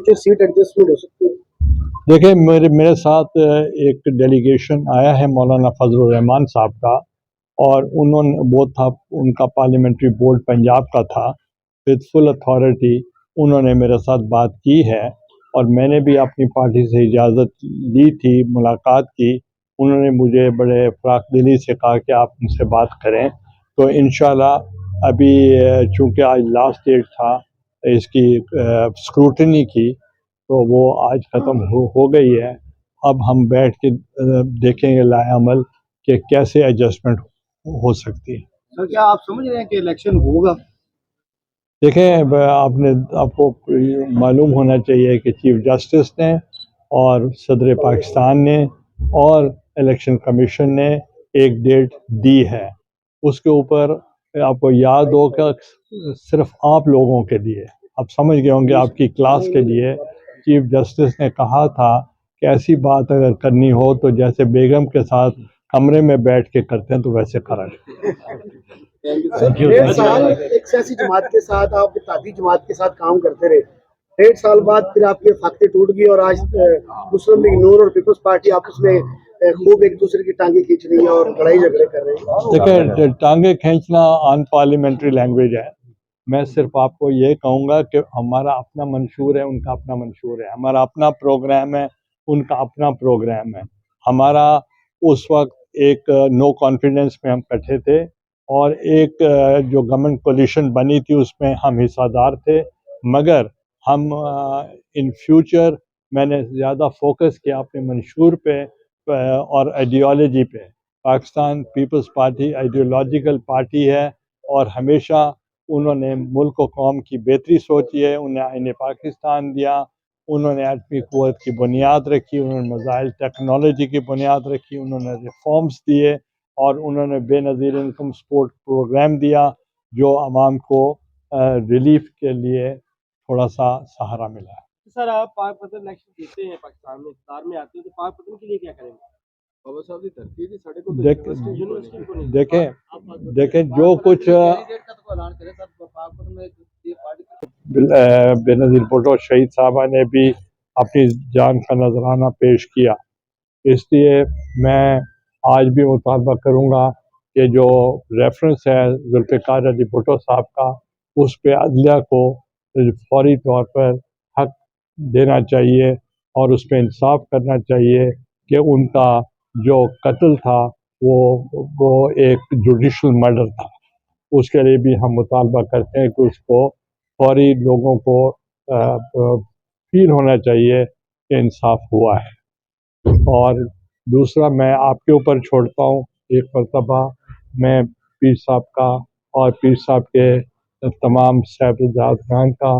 Future set adjustment ہو سکتی ہے؟ دیکھیں میرے ساتھ ایک ڈیلیگیشن آیا ہے مولانا فضل الرحمان صاحب کا، اور وہ تھا ان کا پارلیمنٹری بورڈ پنجاب کا تھا وتھ فل اتھارٹی. انہوں نے میرے ساتھ بات کی ہے اور میں نے بھی اپنی پارٹی سے اجازت لی تھی، ملاقات کی. انہوں نے مجھے بڑے فراخ دلی سے کہا کہ آپ ان سے بات کریں. تو انشاءاللہ ابھی چونکہ آج لاسٹ ڈیٹ تھا اس کی اسکروٹنی کی، تو وہ آج ختم ہو گئی ہے. اب ہم بیٹھ کے دیکھیں گے لائے عمل کہ کیسے ایڈجسٹمنٹ ہو سکتی ہے. سر کیا آپ سمجھ رہے ہیں کہ الیکشن ہوگا؟ دیکھیں آپ کو معلوم ہونا چاہیے کہ چیف جسٹس نے اور صدر پاکستان نے اور الیکشن کمیشن نے ایک ڈیٹ دی ہے. اس کے اوپر آپ کو یاد ہو کہ صرف آپ لوگوں کے لیے، آپ سمجھ گئے ہوں گے، آپ کی کلاس کے لیے چیف جسٹس نے کہا تھا کہ ایسی بات اگر کرنی ہو تو جیسے بیگم کے ساتھ کمرے میں بیٹھ کے کرتے ہیں تو ویسے کریں. ڈیڑھ سال ایک سیاسی جماعت کے ساتھ، آپ اتحادی جماعت کے ساتھ کام کرتے رہے، 1.5 سال بعد پھر آپ کے فاتحے ٹوٹ گئی اور آج مسلم لیگ نور اور پیپلز پارٹی آپس میں خوب ایک دوسرے کی ٹانگیں کھینچ رہی ہیں اور لڑائی جھگڑے کر رہے ہیں. دیکھیں ٹانگیں کھینچنا ان پارلیمنٹری لینگویج ہے. میں صرف آپ کو یہ کہوں گا کہ ہمارا اپنا منشور ہے، ان کا اپنا منشور ہے. ہمارا اپنا پروگرام ہے، ان کا اپنا پروگرام ہے. ہمارا اس وقت ایک نو کانفیڈنس میں ہم کٹھے تھے، اور ایک جو گورنمنٹ کولیشن بنی تھی اس میں ہم حصہ دار تھے. مگر ہم ان فیوچر میں نے زیادہ فوکس کیا اپنے منشور پہ اور آئیڈیالوجی پہ. Pakistan peoples party ideological party ہے، اور ہمیشہ انہوں نے ملک و قوم کی بہتری سوچی ہے. انہیں آئین پاکستان دیا، انہوں نے ایٹمی قوت کی بنیاد رکھی، انہوں نے میزائل ٹیکنالوجی کی بنیاد رکھی، انہوں نے ریفارمز دیے، اور انہوں نے بے نظیر انکم سپورٹ پروگرام دیا جو عوام کو ریلیف کے لیے تھوڑا سا سہارا ملا ہے. سر آپ پاک پتن الیکشن جیتے ہیں، پاکستان میں اقتدار میں آتے ہیں، تو پاک پتن کے لیے کیا کریں گے؟ دیکھیں جو کچھ بے نظیر بھٹو شہید صاحبہ نے بھی اپنی جان کا نذرانہ پیش کیا. اس لیے میں آج بھی مطالبہ کروں گا کہ جو ریفرنس ہے ذوالفقار علی بھٹو صاحب کا، اس پہ عدلیہ کو فوری طور پر حق دینا چاہیے اور اس پہ انصاف کرنا چاہیے کہ ان کا جو قتل تھا وہ ایک جوڈیشل مرڈر تھا. اس کے لیے بھی ہم مطالبہ کرتے ہیں کہ اس کو فوری لوگوں کو فیل ہونا چاہیے کہ انصاف ہوا ہے. اور دوسرا میں آپ کے اوپر چھوڑتا ہوں، ایک مرتبہ میں پیر صاحب کا اور پیر صاحب کے تمام صاحبزادگان کا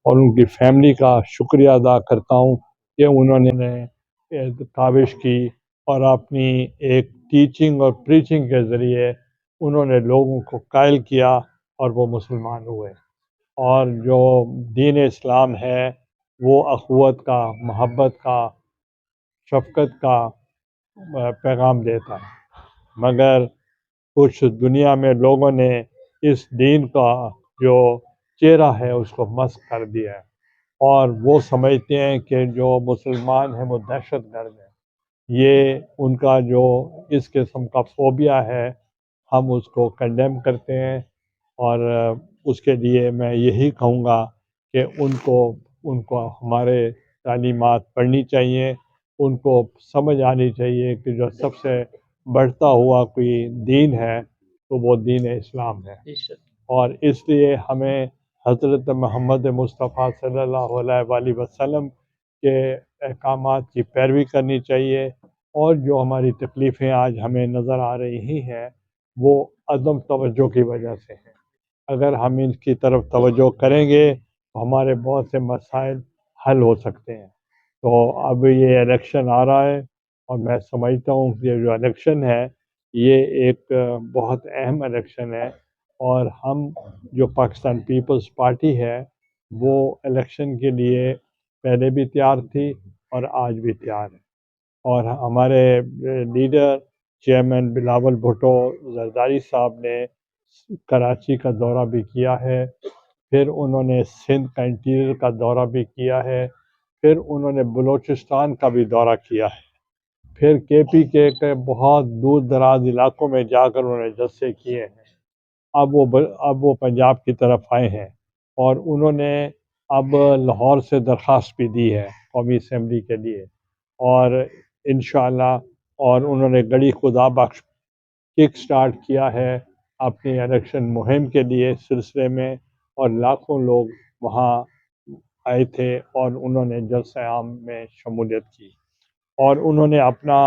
اور ان کی فیملی کا شکریہ ادا کرتا ہوں کہ انہوں نے کاوش کی اور اپنی ایک ٹیچنگ اور پریچنگ کے ذریعے انہوں نے لوگوں کو قائل کیا اور وہ مسلمان ہوئے. اور جو دین اسلام ہے وہ اخوت کا، محبت کا، شفقت کا پیغام دیتا ہے. مگر کچھ دنیا میں لوگوں نے اس دین کا جو چہرہ ہے اس کو مسخ کر دیا ہے، اور وہ سمجھتے ہیں کہ جو مسلمان ہیں وہ دہشت گرد ہیں. یہ ان کا جو اس قسم کا فوبیا ہے، ہم اس کو کنڈیم کرتے ہیں. اور اس کے لیے میں یہی کہوں گا کہ ان کو ہمارے تعلیمات پڑھنی چاہیے، ان کو سمجھ آنی چاہیے کہ جو سب سے بڑھتا ہوا کوئی دین ہے تو وہ دین اسلام ہے. اور اس لیے ہمیں حضرت محمد مصطفیٰ صلی اللہ علیہ وآلہ وسلم کے احکامات کی پیروی کرنی چاہیے. اور جو ہماری تکلیفیں آج ہمیں نظر آ رہی ہیں وہ عدم توجہ کی وجہ سے ہیں. اگر ہم ان کی طرف توجہ کریں گے تو ہمارے بہت سے مسائل حل ہو سکتے ہیں. تو اب یہ الیکشن آ رہا ہے اور میں سمجھتا ہوں کہ یہ جو الیکشن ہے یہ ایک بہت اہم الیکشن ہے، اور ہم جو پاکستان پیپلز پارٹی ہے وہ الیکشن کے لیے پہلے بھی تیار تھی اور آج بھی تیار ہے. اور ہمارے لیڈر چیئرمین بلاول بھٹو زرداری صاحب نے کراچی کا دورہ بھی کیا ہے، پھر انہوں نے سندھ کا انٹیریئر کا دورہ بھی کیا ہے، پھر انہوں نے بلوچستان کا بھی دورہ کیا ہے، پھر KP کے بہت دور دراز علاقوں میں جا کر انہوں نے جلسے کیے ہیں۔ اب وہ پنجاب کی طرف آئے ہیں اور انہوں نے اب لاہور سے درخواست بھی دی ہے قومی اسمبلی کے لیے، اور انشاءاللہ اور انہوں نے گڑی خدا بخش کک سٹارٹ کیا ہے اپنی الیکشن مہم کے لیے سلسلے میں، اور لاکھوں لوگ وہاں آئے تھے اور انہوں نے جلسہ عام میں شمولیت کی، اور انہوں نے اپنا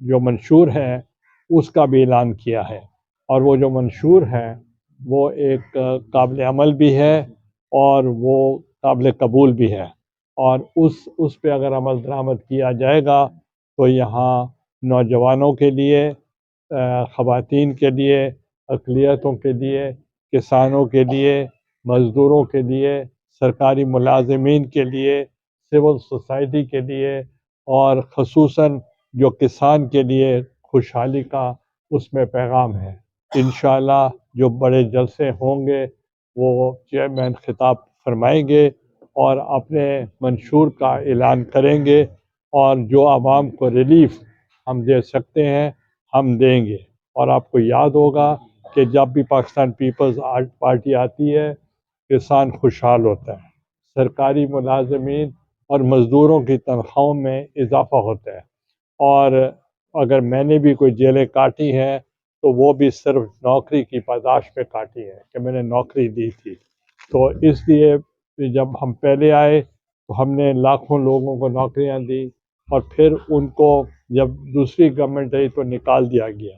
جو منشور ہے اس کا بھی اعلان کیا ہے، اور وہ جو منشور ہے وہ ایک قابل عمل بھی ہے اور وہ قابل قبول بھی ہے، اور اس پہ اگر عمل درآمد کیا جائے گا تو یہاں نوجوانوں کے لیے، خواتین کے لیے، اقلیتوں کے لیے، کسانوں کے لیے، مزدوروں کے لیے، سرکاری ملازمین کے لیے، سول سوسائٹی کے لیے، اور خصوصاً جو کسان کے لیے خوشحالی کا اس میں پیغام ہے۔ انشاءاللہ جو بڑے جلسے ہوں گے وہ چیئرمین خطاب فرمائیں گے اور اپنے منشور کا اعلان کریں گے، اور جو عوام کو ریلیف ہم دے سکتے ہیں ہم دیں گے۔ اور آپ کو یاد ہوگا کہ جب بھی پاکستان پیپلز پارٹی آتی ہے کسان خوشحال ہوتا ہے، سرکاری ملازمین اور مزدوروں کی تنخواہوں میں اضافہ ہوتا ہے، اور اگر میں نے بھی کوئی جیلیں کاٹی ہیں تو وہ بھی صرف نوکری کی پاداش پہ کاٹی ہے کہ میں نے نوکری دی تھی۔ تو اس لیے جب ہم پہلے آئے تو ہم نے لاکھوں لوگوں کو نوکریاں دی، اور پھر ان کو جب دوسری گورنمنٹ آئی تو نکال دیا گیا،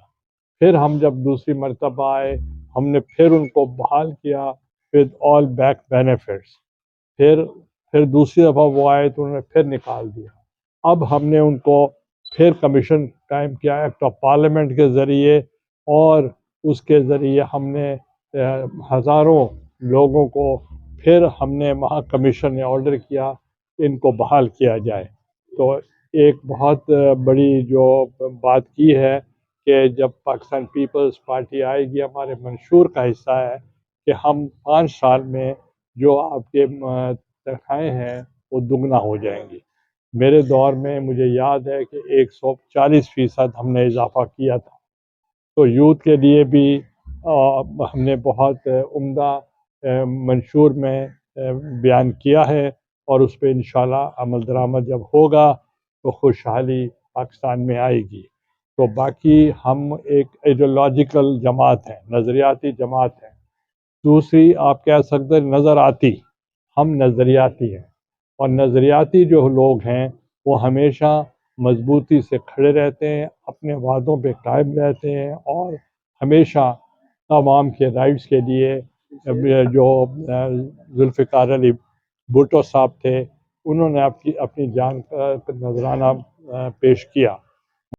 پھر ہم جب دوسری مرتبہ آئے ہم نے پھر ان کو بحال کیا ود آل بیک بینیفٹس، پھر دوسری دفعہ وہ آئے تو انہوں نے پھر نکال دیا۔ اب ہم نے ان کو پھر کمیشن قائم کیا ایکٹ آف پارلیمنٹ کے ذریعے، اور اس کے ذریعے ہم نے ہزاروں لوگوں کو پھر ہم نے وہاں کمیشن نے آرڈر کیا ان کو بحال کیا جائے۔ تو ایک بہت بڑی جو بات کی ہے کہ جب پاکستان پیپلز پارٹی آئے گی ہمارے منشور کا حصہ ہے کہ ہم 5 سال میں جو آپ کے تنخواہیں ہیں وہ دگنا ہو جائیں گی۔ میرے دور میں مجھے یاد ہے کہ 140% ہم نے اضافہ کیا تھا۔ تو یوتھ کے لیے بھی ہم نے بہت عمدہ منشور میں بیان کیا ہے، اور اس پہ انشاءاللہ عمل درآمد جب ہوگا تو خوشحالی پاکستان میں آئے گی۔ تو باقی ہم ایک ایڈیولوجیکل جماعت ہیں، نظریاتی جماعت ہیں۔ دوسری آپ کہہ سکتے ہیں نظر آتی، ہم نظریاتی ہیں، اور نظریاتی جو لوگ ہیں وہ ہمیشہ مضبوطی سے کھڑے رہتے ہیں، اپنے وعدوں پہ قائم رہتے ہیں، اور ہمیشہ عوام کے رائٹس کے لیے جو ذوالفقار علی بھٹو صاحب تھے انہوں نے اپنی جان کا نذرانہ پیش کیا۔